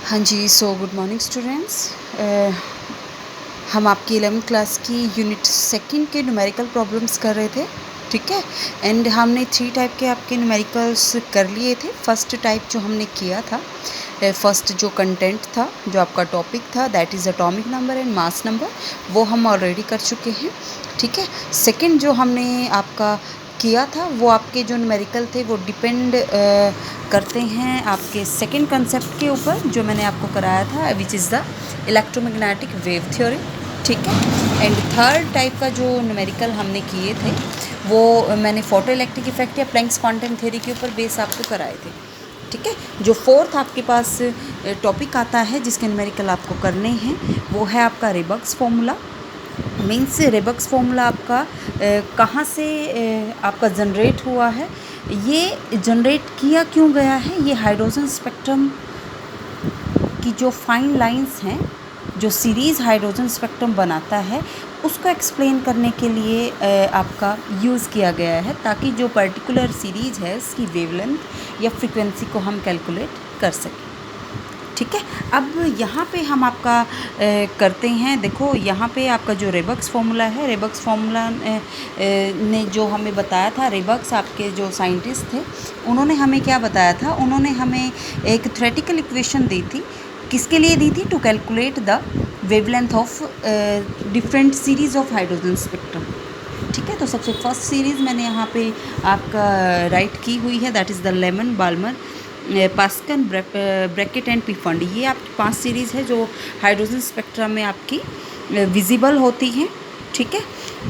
हाँ जी, so good morning students. हम आपकी 11th क्लास की यूनिट सेकंड के न्यूमेरिकल प्रॉब्लम्स कर रहे थे, ठीक है। एंड हमने 3 टाइप के आपके न्यूमेरिकल्स कर लिए थे। फर्स्ट टाइप जो हमने किया था, फर्स्ट जो कंटेंट था, जो आपका टॉपिक था, that is atomic number and mass number, वो हम ऑलरेडी कर चुके हैं, ठीक है। सेकंड जो हमने आपका किया था, वो आपके जो न्यूमेरिकल थे वो डिपेंड करते हैं आपके सेकंड कंसेप्ट के ऊपर, जो मैंने आपको कराया था, which is the electromagnetic wave theory, ठीक है। एंड थर्ड टाइप का जो न्यूमेरिकल हमने किए थे, वो मैंने फोटो इलेक्ट्रिक इफेक्ट या प्लैंक्स क्वांटम थ्योरी के ऊपर बेस आपको कराए थे, ठीक है। जो फोर्थ आपके पास टॉपिक आता है जिसके न्यूमेरिकल आपको करने हैं, वो है आपका रेबक्स फॉर्मूला। मीन्स रेबक्स फॉर्मूला आपका कहाँ से आपका जनरेट हुआ है, ये जनरेट किया क्यों गया है, ये हाइड्रोजन स्पेक्ट्रम की जो फाइन लाइंस हैं, जो सीरीज़ हाइड्रोजन स्पेक्ट्रम बनाता है, उसको एक्सप्लेन करने के लिए आपका यूज़ किया गया है, ताकि जो पर्टिकुलर सीरीज़ है उसकी वेवलेंथ या फ्रीक्वेंसी को हम कैलकुलेट कर सकें, ठीक है। अब यहाँ पे हम आपका करते हैं। देखो यहाँ पे आपका जो रेबक्स फॉर्मूला है, रेबक्स फॉर्मूला ने जो हमें बताया था, रेबक्स आपके जो साइंटिस्ट थे, उन्होंने हमें क्या बताया था, उन्होंने हमें एक थ्योरेटिकल इक्वेशन दी थी। किसके लिए दी थी? To calculate the wavelength of different series of hydrogen spectrum, ठीक है। तो सबसे फर्स्ट सीरीज़ मैंने यहाँ पे आपका राइट की हुई है, that is the Lyman, Balmer, Paschen, Brackett and Pfund. ये आपकी 5 सीरीज़ है जो हाइड्रोजन स्पेक्ट्रम में आपकी विजिबल होती हैं, ठीक है।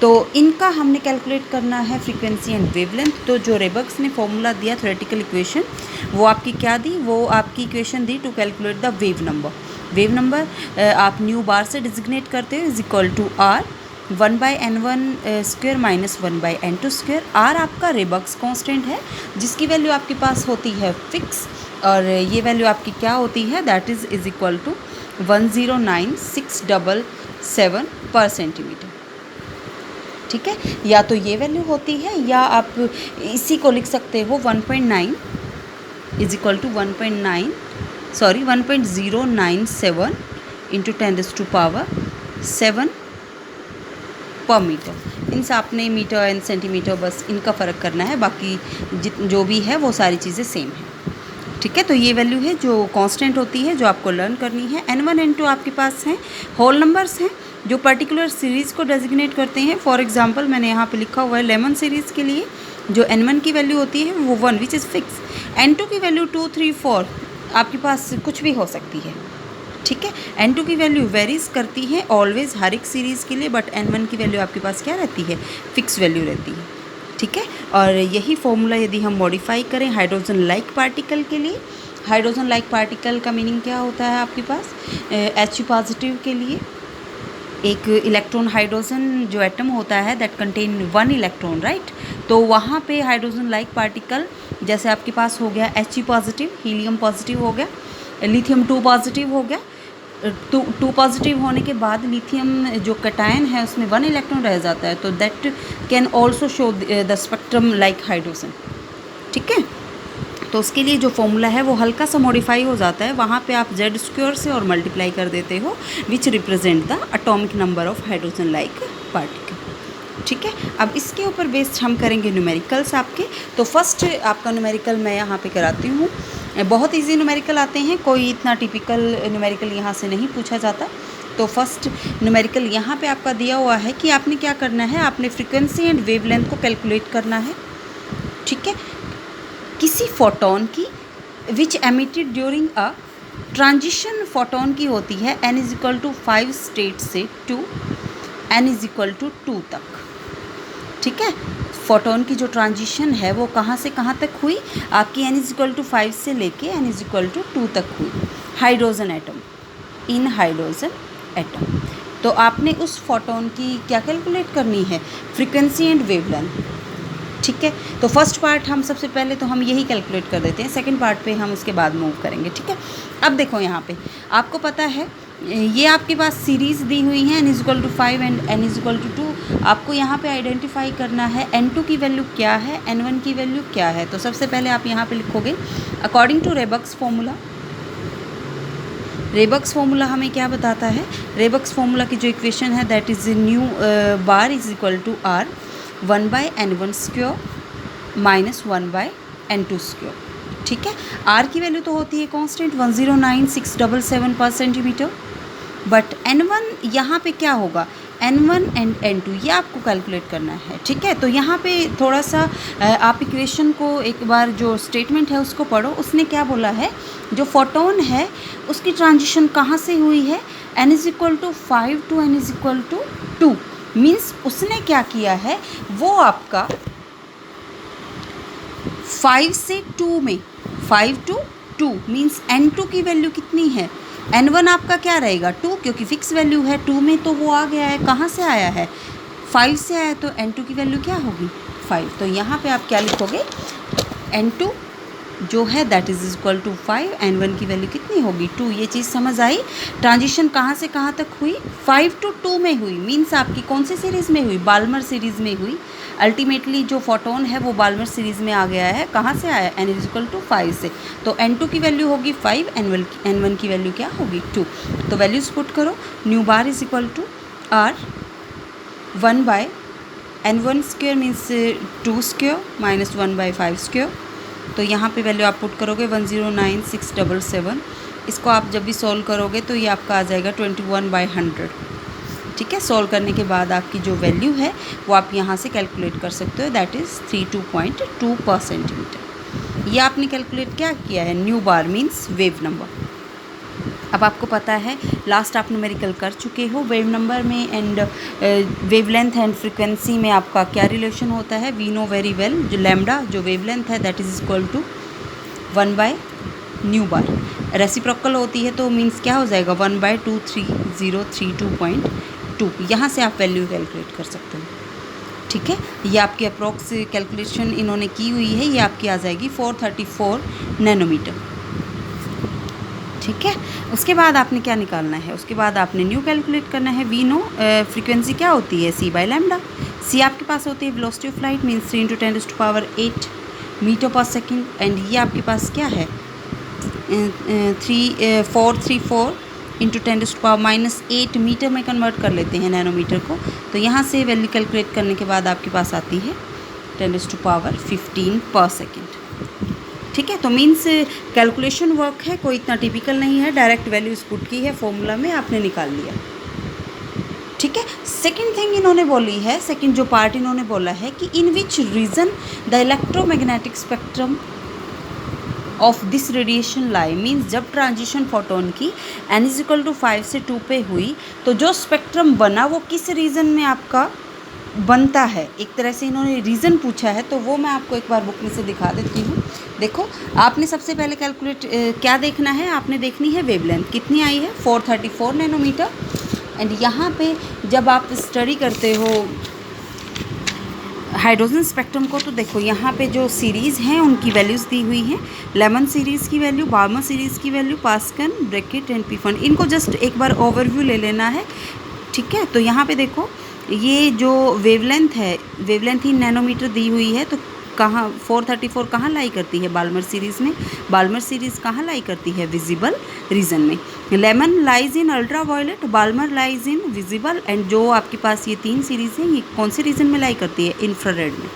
तो इनका हमने कैलकुलेट करना है फ्रीक्वेंसी एंड वेवलेंथ। तो जो रेबक्स ने फॉर्मूला दिया, थ्योरेटिकल इक्वेशन, वो आपकी क्या दी? वो आपकी इक्वेशन दी to calculate the wave number. Wave number आप न्यू बार से डिजिग्नेट करते हो, is equal to R 1/n1 square minus 1/n2 square. R आपका रेबक्स कांस्टेंट है, जिसकी वैल्यू आपके पास होती है फिक्स, और ये वैल्यू आपकी क्या होती है? दैट इज़ इक्वल टू 109,677 पर सेंटीमीटर, ठीक है। या तो ये वैल्यू होती है, या आप इसी को लिख सकते हो 1.9 इज इक्वल टू 1.097 इंटू 10⁻⁷ पर मीटर। इन आपने मीटर एंड सेंटीमीटर, बस इनका फ़र्क करना है, बाकी जो भी है वो सारी चीज़ें सेम है, ठीक है। तो ये वैल्यू है जो कांस्टेंट होती है, जो आपको लर्न करनी है। n1 n2 आपके पास हैं, होल नंबर्स हैं, जो पर्टिकुलर सीरीज़ को डेजिग्नेट करते हैं। फॉर एग्जांपल मैंने यहाँ पे लिखा हुआ है लेमन सीरीज़ के लिए जो n1 की वैल्यू होती है वो 1 विच इज़ फिक्स, n2 की वैल्यू 2 3 4 आपके पास कुछ भी हो सकती है, ठीक है। n2 की वैल्यू वेरीज करती है ऑलवेज हर एक सीरीज़ के लिए, बट n1 की वैल्यू आपके पास क्या रहती है? फिक्स वैल्यू रहती है, ठीक है। और यही फॉर्मूला यदि हम मॉडिफाई करें हाइड्रोजन लाइक पार्टिकल के लिए, हाइड्रोजन लाइक पार्टिकल का मीनिंग क्या होता है आपके पास? H पॉजिटिव के लिए एक इलेक्ट्रॉन, हाइड्रोजन जो एटम होता है दैट कंटेन 1 इलेक्ट्रॉन, राइट। तो वहाँ पे हाइड्रोजन लाइक पार्टिकल, जैसे आपके पास हो गया He पॉजिटिव, हीलियम पॉजिटिव हो गया, लिथियम 2 पॉजिटिव हो गया। 2 पॉजिटिव होने के बाद लिथियम जो कटायन है उसमें 1 इलेक्ट्रॉन रह जाता है, तो that can also show the spectrum like hydrogen, ठीक है। तो उसके लिए जो फॉर्मूला है वो हल्का सा मॉडिफाई हो जाता है, वहाँ पे आप जेड स्क्वायर से और मल्टीप्लाई कर देते हो, which represent the atomic number of hydrogen like particle, ठीक है। अब इसके ऊपर बेस्ड हम करेंगे न्यूमेरिकल्स आपके। तो फर्स्ट आपका न्यूमेरिकल मैं यहाँ पे कराती हूँ। बहुत इजी न्यूमेरिकल आते हैं, कोई इतना टिपिकल न्यूमेरिकल यहाँ से नहीं पूछा जाता। तो फर्स्ट न्यूमेरिकल यहाँ पे आपका दिया हुआ है कि आपने क्या करना है, आपने फ्रीक्वेंसी एंड वेवलेंथ को कैलकुलेट करना है, ठीक है, किसी फोटोन की which emitted during a transition. Photon की होती है n is equal to 5 state से to n is equal to 2 तक, ठीक है। फोटोन की जो ट्रांजिशन है वो कहाँ से कहाँ तक हुई? आपकी n इज इक्वल टू 5 से लेके n इज इक्वल टू 2 तक हुई, हाइड्रोजन एटम, इन हाइड्रोजन एटम। तो आपने उस फोटोन की क्या कैलकुलेट करनी है? फ्रीक्वेंसी एंड वेवलेंथ, ठीक है। तो फर्स्ट पार्ट हम सबसे पहले तो हम यही कैलकुलेट कर देते हैं, सेकंड पार्ट पे हम उसके बाद मूव करेंगे, ठीक है। अब देखो यहाँ पे आपको पता है ये आपके पास सीरीज़ दी हुई है n is equal to 5 and n is equal to 2। आपको यहाँ पे आइडेंटिफाई करना है n2 की वैल्यू क्या है, n1 की वैल्यू क्या है। तो सबसे पहले आप यहाँ पे लिखोगे अकॉर्डिंग टू रेबक्स फॉर्मूला, रेबक्स फॉर्मूला हमें क्या बताता है? रेबक्स फॉर्मूला की जो इक्वेशन है that is nu bar is equal to R 1/n1² minus 1/n2²। ठीक है, आर की वैल्यू तो होती है कांस्टेंट 109677 पर सेंटीमीटर, बट n1 यहाँ पे क्या होगा, n1 एंड n2 ये आपको कैलकुलेट करना है। ठीक है, तो यहाँ पे थोड़ा सा आप इक्वेशन को एक बार जो स्टेटमेंट है उसको पढ़ो। उसने क्या बोला है, जो फोटोन है उसकी ट्रांजिशन कहाँ से हुई है, n is equal to 5 to n is equal to 2। Means उसने क्या किया है, वो आपका 5 से 2 में 5 to 2 मीन्स n2 की वैल्यू कितनी है, n1 आपका क्या रहेगा 2, क्योंकि फिक्स वैल्यू है 2 में, तो वो आ गया है, कहाँ से आया है 5 से आया, तो n2 की वैल्यू क्या होगी 5। तो यहाँ पे आप क्या लिखोगे, n2 जो है that is equal to 5, n1 की वैल्यू कितनी होगी 2। ये चीज़ समझ आई। ट्रांजिशन कहाँ से कहाँ तक हुई, 5 to 2 में हुई। मीन्स आपकी कौन सी सीरीज़ में हुई, बाल्मर सीरीज़ में हुई। अल्टीमेटली जो फोटोन है वो बाल्मर सीरीज़ में आ गया है, कहाँ से आया, n इज इक्वल टू 5 से। तो n2 की वैल्यू होगी 5, n1 की वैल्यू क्या होगी 2। तो वैल्यूज़ पुट करो, nu bar is equal to R 1/n1² means 2² minus 1/5²। तो यहाँ पे वैल्यू आप पुट करोगे 109677। इसको आप जब भी सॉल्व करोगे तो ये आपका आ जाएगा 21/100। ठीक है, सॉल्व करने के बाद आपकी जो वैल्यू है वो आप यहाँ से कैलकुलेट कर सकते हो, दैट इज़ 32.2 पर सेंटीमीटर। ये आपने कैलकुलेट क्या किया है, न्यू बार मीन्स वेव नंबर। अब आपको पता है, लास्ट आप न्यूमेरिकल कर चुके हो, वेव नंबर में एंड वेवलेंथ एंड फ्रिक्वेंसी में आपका क्या रिलेशन होता है, वी नो वेरी वेल। जो लैम्डा जो वेवलेंथ है दैट इज़ इक्वल टू 1/न्यू बार। रेसिप्रोकल होती है तो मीन्स क्या हो जाएगा 1/23032.2। यहाँ से आप वैल्यू कैलकुलेट कर सकते हो। ठीक है, ये आपकी अप्रॉक्स कैलकुलेशन इन्होंने की हुई है, ये आपकी आ जाएगी 434 नैनोमीटर। ठीक है, उसके बाद आपने क्या निकालना है, उसके बाद आपने न्यू कैलकुलेट करना है। वी नो फ्रीक्वेंसी क्या होती है, c/λ। c आपके पास होती है velocity of light means 3 × 10⁸ metre पर सेकेंड, एंड ये आपके पास क्या है 434 × 10⁻⁻8 मीटर में कन्वर्ट कर लेते हैं नैनोमीटर को। तो यहाँ से वैल्यू कैलकुलेट करने के बाद आपके पास आती है 10⁻15 पर सेकेंड। ठीक है, तो मीन्स कैलकुलेशन वर्क है, कोई इतना टिपिकल नहीं है, डायरेक्ट वैल्यूज पुट की है फॉर्मूला में, आपने निकाल लिया। ठीक है, सेकंड थिंग इन्होंने बोली है, सेकंड जो पार्ट इन्होंने बोला है कि in which region the electromagnetic spectrum of this radiation lie. Means जब ट्रांजिशन फोटोन की n इज इक्वल टू 5 से 2 पे हुई, तो जो स्पेक्ट्रम बना वो किस रीजन में आपका बनता है, एक तरह से इन्होंने रीज़न पूछा है। तो वो मैं आपको एक बार बुक में से दिखा देती हूँ। देखो, आपने सबसे पहले कैलकुलेट क्या देखना है, आपने देखनी है वेवलेंथ कितनी आई है 434 नैनोमीटर। एंड यहाँ पे जब आप स्टडी करते हो हाइड्रोजन स्पेक्ट्रम को, तो देखो यहाँ पे जो सीरीज़ हैं उनकी वैल्यूज़ दी हुई हैं। लेमन सीरीज़ की वैल्यू, बार्मर सीरीज़ की वैल्यू, पास्कन, ब्रैकेट एंड पीफन, इनको जस्ट एक बार ओवरव्यू ले लेना है। ठीक है, तो यहाँ पे देखो ये जो वेवलेंथ है, वेवलेंथ ही नैनोमीटर दी हुई है, तो कहाँ 434 कहाँ लाई करती है, बाल्मर सीरीज़ में। बाल्मर सीरीज़ कहाँ लाई करती है, विजिबल रीजन में। Lyman lies in ultraviolet, Balmer lies in visible, and जो आपके पास ये 3 सीरीज़ हैं ये कौन से रीजन में लाई करती है, इंफ्रारेड में।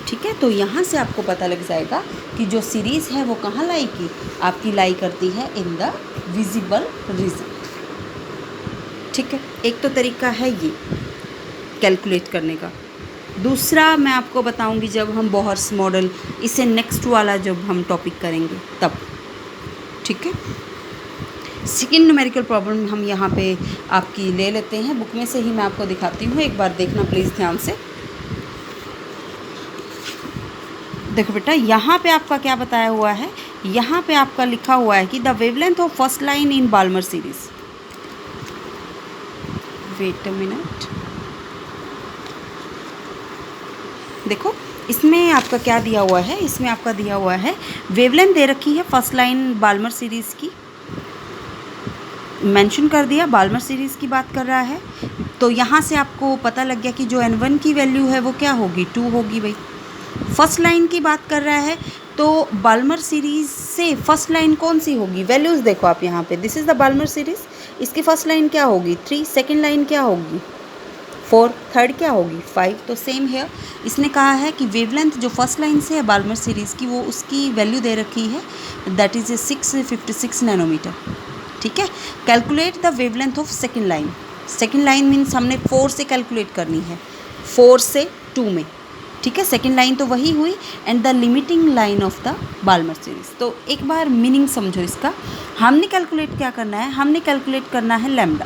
ठीक है, तो यहाँ से आपको पता लग जाएगा कि जो सीरीज़ है वो कहाँ लाई की, आपकी लाई करती है इन द विजिबल रीजन। ठीक है, एक तो तरीका है ये कैलकुलेट करने का। दूसरा मैं आपको बताऊंगी जब हम बोहर्स मॉडल, इससे नेक्स्ट वाला जब हम टॉपिक करेंगे तब। ठीक है, सेकेंड न्यूमेरिकल प्रॉब्लम हम यहाँ पे आपकी ले लेते हैं, बुक में से ही मैं आपको दिखाती हूँ, एक बार देखना प्लीज़ ध्यान से। देखो बेटा, यहाँ पे आपका क्या बताया हुआ है, यहाँ पे आपका लिखा हुआ है कि the wavelength of first line in Balmer series. Wait a minute, देखो इसमें आपका क्या दिया हुआ है, इसमें आपका दिया हुआ है वेवलेंथ दे रखी है फर्स्ट लाइन बाल्मर सीरीज़ की, मेंशन कर दिया, बाल्मर सीरीज़ की बात कर रहा है। तो यहाँ से आपको पता लग गया कि जो n1 की वैल्यू है वो क्या होगी 2 होगी भाई। फर्स्ट लाइन की बात कर रहा है तो बाल्मर सीरीज़ से फर्स्ट लाइन कौन सी होगी, वैल्यूज़ देखो आप यहाँ पे, this is the Balmer series, इसकी फर्स्ट लाइन क्या होगी 3, सेकेंड लाइन क्या होगी 4, थर्ड क्या होगी 5। तो सेम है, इसने कहा है कि वेवलेंथ जो फर्स्ट लाइन से है बाल्मर सीरीज़ की वो उसकी वैल्यू दे रखी है, दैट इज़ 656 नैनोमीटर। ठीक है, calculate the wavelength of second line. Second line means हमने 4 से कैलकुलेट करनी है, 4 से 2 में। ठीक है, सेकेंड लाइन तो वही हुई, and the limiting line of the Balmer series. तो एक बार मीनिंग समझो इसका, हमने कैलकुलेट क्या करना है, हमने कैलकुलेट करना है लैम्डा।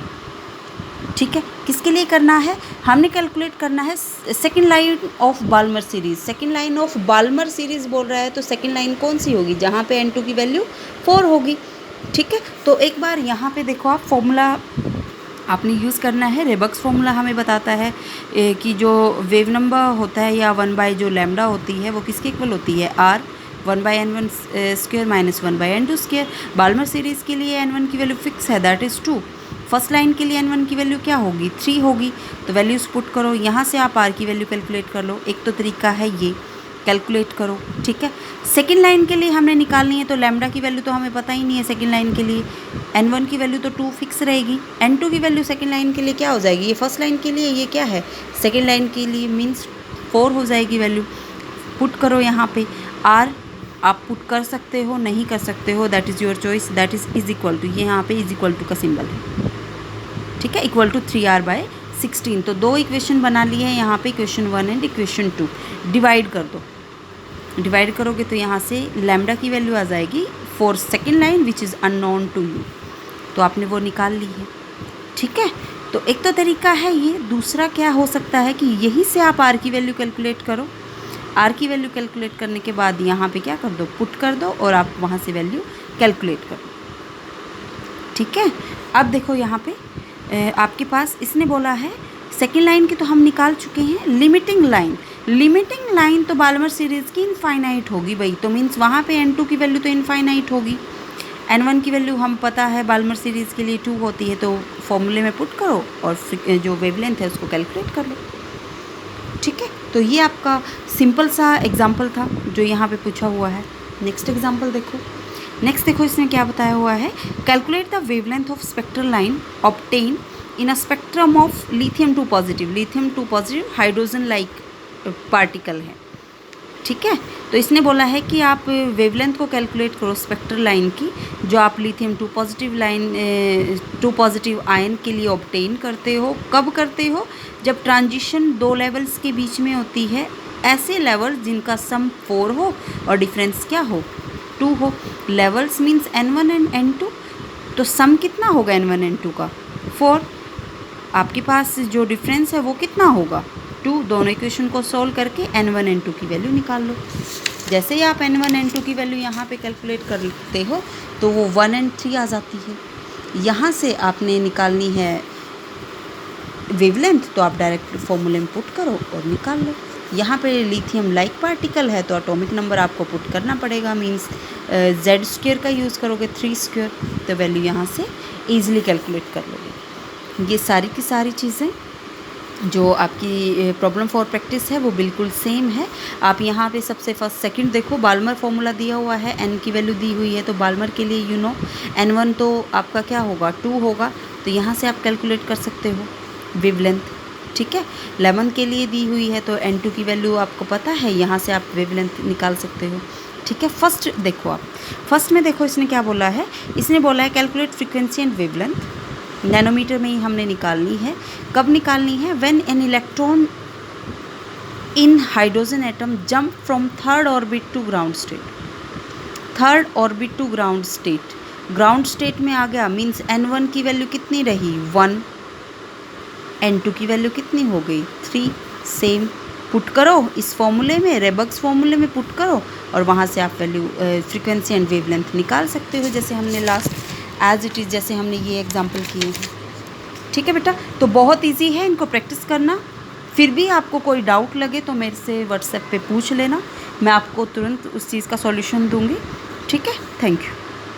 ठीक है, किसके लिए करना है, हमने कैलकुलेट करना है second line of Balmer series. सेकेंड लाइन ऑफ बाल्मर सीरीज़ बोल रहा है तो सेकेंड लाइन कौन सी होगी, जहाँ पे n2 की वैल्यू 4 होगी। ठीक है, तो एक बार यहाँ पे देखो आप, फॉर्मूला आपने यूज़ करना है। रेबक्स फॉर्मूला हमें बताता है कि जो वेव नंबर होता है या 1 जो लैम्डा होती है वो किसके इक्वल होती है, r 1/n1 square minus 1/n2 square. Balmer series के लिए n1 की वैल्यू फिक्स है, दैट इज़ 2। फर्स्ट लाइन के लिए n1 की वैल्यू क्या होगी 3 होगी। तो वैल्यूज़ पुट करो, यहाँ से आप r की वैल्यू कैलकुलेट कर लो। एक तो तरीका है ये, कैलकुलेट करो। ठीक है, सेकेंड लाइन के लिए हमने निकालनी है तो लैम्डा की वैल्यू तो हमें पता ही नहीं है सेकेंड लाइन के लिए, n1 की वैल्यू तो 2 फिक्स रहेगी, n2 की वैल्यू सेकेंड लाइन के लिए क्या हो जाएगी, ये फर्स्ट लाइन के लिए, ये क्या है सेकेंड लाइन के लिए, मीन्स 4 हो जाएगी वैल्यू। पुट करो यहाँ पे, r आप पुट कर सकते हो, नहीं कर सकते हो, that is your choice. That is equal to, ये यहाँ पे इज इक्वल टू का सिंबल है। ठीक है, इक्वल टू 3r/16। तो 2 इक्वेशन बना लिए हैं यहाँ पे, इक्वेशन 1 एंड इक्वेशन 2। डिवाइड कर दो, डिवाइड करोगे तो यहाँ से लैम्डा की वैल्यू आ जाएगी for second line which is unknown to you, तो आपने वो निकाल ली है। ठीक है, तो एक तो तरीका है ये। दूसरा क्या हो सकता है कि यहीं से आप r की वैल्यू कैलकुलेट करो, r की वैल्यू कैलकुलेट करने के बाद यहाँ पे क्या कर दो, पुट कर दो और आप वहाँ से वैल्यू कैलकुलेट करो। ठीक है, अब देखो यहाँ पे आपके पास इसने बोला है सेकेंड लाइन की तो हम निकाल चुके हैं। लिमिटिंग लाइन, लिमिटिंग लाइन तो बाल्मर सीरीज़ की इनफाइनाइट होगी भाई, तो मीन्स वहाँ पे n2 की वैल्यू तो इनफाइनाइट होगी। n1 की वैल्यू हम पता है बाल्मर सीरीज़ के लिए 2 होती है, तो फॉर्मूले में पुट करो और जो वेवलेंथ है उसको कैलकुलेट कर लो। ठीक है, तो ये आपका सिंपल सा एग्जाम्पल था जो यहाँ पे पूछा हुआ है। नेक्स्ट एग्जाम्पल देखो, नेक्स्ट देखो इसमें क्या बताया हुआ है, calculate the wavelength of spectral line obtain in a spectrum of lithium 2 positive. Lithium 2 positive hydrogen like particle है। ठीक है, तो इसने बोला है कि आप वेवलेंथ को कैलकुलेट करो स्पेक्ट्रल लाइन की, जो आप lithium 2 positive line 2 positive ion के लिए ऑब्टेन करते हो। कब करते हो, जब ट्रांजिशन 2 लेवल्स के बीच में होती है, ऐसे लेवल जिनका सम 4 हो और डिफरेंस क्या हो 2 हो। Levels means n1 and n2, तो सम कितना होगा n1 n2 का 4, आपके पास जो डिफरेंस है वो कितना होगा 2। दोनों इक्वेशन को सॉल्व करके n1 n2 की वैल्यू निकाल लो। जैसे ही आप n1 n2 की वैल्यू यहाँ पे कैलकुलेट करते हो तो वो 1 and 3 आ जाती है। यहाँ से आपने निकालनी है वेवलेंथ, तो आप डायरेक्ट फॉर्मूले में पुट करो और निकाल लो। यहाँ पे लिथियम लाइक पार्टिकल है तो एटॉमिक नंबर आपको पुट करना पड़ेगा, मींस z² का यूज़ करोगे 3², तो वैल्यू यहाँ से ईजिली कैलकुलेट कर लोगे। ये सारी की सारी चीज़ें जो आपकी प्रॉब्लम फॉर प्रैक्टिस है वो बिल्कुल सेम है। आप यहाँ पे सबसे फर्स्ट सेकंड देखो, बाल्मर फॉर्मूला दिया हुआ है, n की वैल्यू दी हुई है, तो बाल्मर के लिए यू नो n1 तो आपका क्या होगा 2 होगा, तो यहाँ से आप कैलकुलेट कर सकते हो वेवलेंथ। ठीक है, लेमन के लिए दी हुई है तो n2 की वैल्यू आपको पता है, यहाँ से आप वेवलेंथ निकाल सकते हो। ठीक है, फर्स्ट देखो आप, फर्स्ट में देखो इसने क्या बोला है, इसने बोला है calculate frequency and wavelength, nanometer में ही हमने निकालनी है। कब निकालनी है, when an electron in hydrogen atom jump from third orbit to ground state. Third orbit to ground state, ground state में आ गया, मीन्स n1 की वैल्यू कितनी रही 1, n2 की वैल्यू कितनी हो गई 3। सेम पुट करो इस फॉर्मूले में, रेबक्स फॉर्मूले में पुट करो और वहाँ से आप वैल्यू फ्रीक्वेंसी एंड वेवलेंथ निकाल सकते हो, जैसे हमने लास्ट एज इट इज़ जैसे हमने ये एग्जांपल किए हैं। ठीक है बेटा, तो बहुत इजी है, इनको प्रैक्टिस करना। फिर भी आपको कोई डाउट लगे तो मेरे से व्हाट्सएप पे पूछ लेना, मैं आपको तुरंत उस चीज़ का सॉल्यूशन दूंगी। ठीक है, थैंक यू।